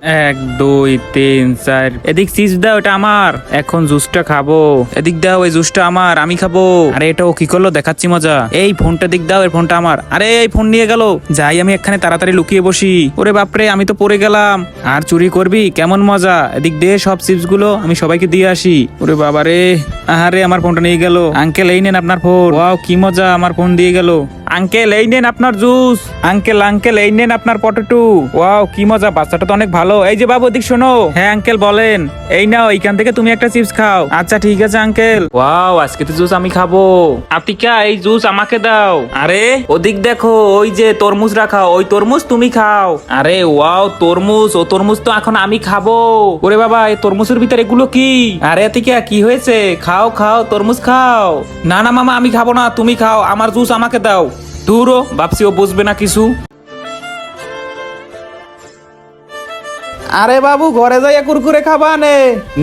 এক দুই তিন চার। এদিক চিজ দাও, এটা আমার। এখন জুসটা খাবো। এদিক দাও, এই জুসটা আমার, আমি খাবো। আরে এটাও কি করলো, দেখাচ্ছি মজা। এই ফোনটা দিক দাও, এর ফোনটা আমার। আরে এই ফোন নিয়ে গেল। যাই আমি এখানে তাড়াতাড়ি লুকিয়ে বসি। ওরে বাপরে, আমি তো পড়ে গেলাম। আর চুরি করবি, কেমন মজা। এদিক দে সব চিপস গুলো, আমি সবাইকে দিয়ে আসি। ওরে বাবারে, আরে আমার ফোনটা নিয়ে গেল। আঙ্কেল এই নেন আপনার ফোন। ওয়াও কি মজা, আমার ফোন দিয়ে গেল। আঙ্কেল এই নেন আপনার জুস। আঙ্কেল এই নেন আপনার পটেটো। ওয়াও কি মজা, বাচ্চাটা তো অনেক ভালো। এই যে বাবু এদিক শোনো। হ্যাঁ আঙ্কেল বলেন। এই নাও, এইখান থেকে তুমি একটা চিপস খাও। আচ্ছা ঠিক আছে আঙ্কেল। ওয়াও আজকে তো জুস আমি খাবো। আতিকা এই জুস আমাকে দাও। আরে ওদিক দেখো, ওই যে তরমুজ রাখা, ওই তরমুজ তুমি খাও। আরে ওয়াও তরমুজ, ও তরমুজ তো এখন আমি খাবো। ওরে বাবা, এই তরমুজের ভিতরে এগুলো কি? আরে আতিকা কি হয়েছে? খাও খাও তরমুজ খাও। না না মামা, আমি খাবো না, তুমি খাও। আমার জুস আমাকে দাও। দূরও ভাবছি ও বুঝবে না কিছু। আরে বাবু ঘরে যাইয়া কুরকুরে খাবা নে?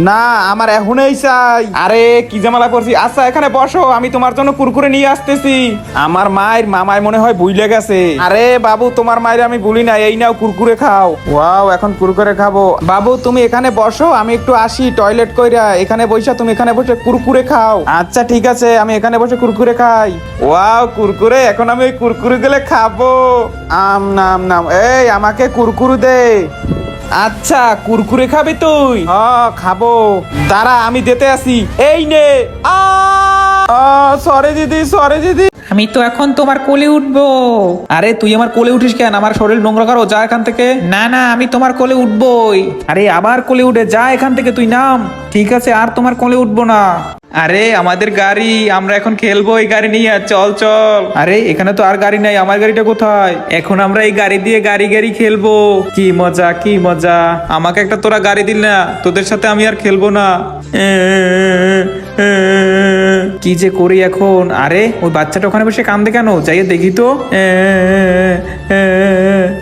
না আমার এখনই চাই। আরে কি জামালা পড়ছি। আচ্ছা এখানে বসো, আমি তোমার জন্য কুরকুরে নিয়ে আসতেছি। আমার মায়ের মামায় মনে হয় ভুলে গেছে। আরে বাবু তোমার মায়ের আমি ভুলি না, এই নাও কুরকুরে খাও। ওয়াও এখন কুরকুরে খাবো। বাবু তুমি এখানে বসো, আমি একটু আসি টয়লেট কইরা। এখানে বসে তুমি এখানে বসে কুরকুরে খাও। আচ্ছা ঠিক আছে, আমি এখানে বসে কুরকুরে খাই। ওয়াও কুরকুরে, এখন আমি ওই কুরকুরে গুলো খাবো। আম নাম নাম, এই আমাকে কুরকুরে দে। আচ্ছা কুরকুরে খাবি তুই? হ্যাঁ খাবো, দাঁড়া আমি দিতে আসি। এই নে। সরি দিদি, সরি দিদি। আমি তো এখন তোমার কোলে উঠবো। আরে তুই আমার কোলে উঠিস কেন? আমার শরীর নোংরা করো, যা এখান থেকে। না না, আমি তোমার কোলে উঠবোই। আরে আবার কোলে উঠে যা এখান থেকে, তুই নাম। ঠিক আছে, আর তোমার কোলে উঠবো না। আরে আমাদের গাড়ি, আমরা এখন খেলবো এই গাড়ি নিয়ে। চল চল। আরে এখানে তো আর গাড়ি নাই, আমার গাড়িটা কোথায়? এখন আমরা এই গাড়ি দিয়ে গাড়ি গাড়ি খেলবো। কি মজা কি মজা। আমাকে একটা তোরা গাড়ি দিল না, তোদের সাথে আমি আর খেলবো না। কি যে করি এখন। আরে ওই বাচ্চাটা ওখানে বসে কান্দে কেন, যাইয়ে দেখি তো।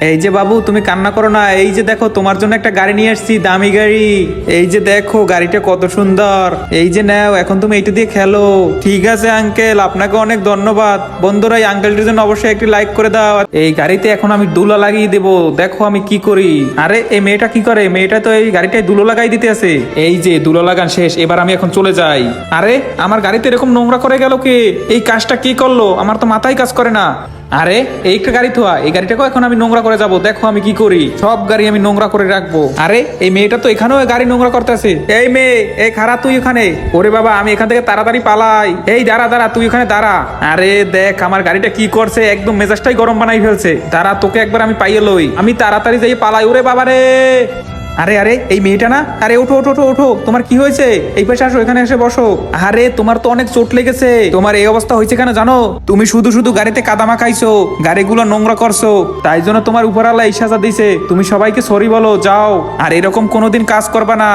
এই যে বাবু তুমি কান্না করো না, এই যে দেখো তোমার জন্য একটা গাড়ি নিয়ে আসছি, দামি গাড়ি। এই যে দেখো গাড়িটা কত সুন্দর। এই যে নাও, এখন তুমি এইটা দিয়ে খেলো। ঠিক আছে আঙ্কেল, আপনাকে অনেক ধন্যবাদ। বন্ধুরা এই আঙ্কেলটির জন্য অবশ্যই একটি লাইক করে দাও। এই গাড়িতে এখন আমি দুলা লাগিয়ে দেবো, দেখো আমি কি করি। আরে এই মেয়েটা কি করে? মেয়েটা তো এই গাড়িটায় দুলো লাগাই দিতে আছে। এই যে দুলো লাগান শেষ, এবার আমি এখন চলে যাই। আরে আমার গাড়িতে এরকম নোংরা করে গেল কে? এই কাজটা কি করলো? আমার তো মাথায় কাজ করে না। আরে এই গাড়ি থোয়া, এই গাড়িটাকেও এখন আমি নোংরা করে যাব। দেখো আমি কি করি, সব গাড়ি আমি নোংরা করে রাখবো। আরে এই মেয়েটা তো এখানেও গাড়ি নোংরা করতেছে। এই মেয়ে, এই খারাপ তুই ওখানে। ওরে বাবা, আমি এখান থেকে তাড়াতাড়ি পালাই। এই দাঁড়া দাঁড়া, তুই ওখানে দাঁড়া। আরে দেখ আমার গাড়িটা কি করছে, একদম মেজাজটাই গরম বানাই ফেলছে। দাঁড়া, তোকে একবার আমি পাইয়ে লই। আমি তাড়াতাড়ি যাই পালাই। ওরে বাবা রে। আরে আরে এই মেয়েটা না? আরে ওঠো ওঠো ওঠো ওঠো, তোমার কি হয়েছে? এই পাশে আসো, এখানে এসে বসো। আরে তোমার তো অনেক চোট লেগেছে। তোমার এই অবস্থা হয়েছে কেন জানো? তুমি শুধু শুধু গাড়িতে কাদামা খাইছো, গাড়িগুলো নোংরা করছো, তাই জন্য তোমার উপরওয়ালা এই সাজা দিছে। তুমি সবাইকে সরি বলো, যাও আর এরকম কোনোদিন কাজ করবা না।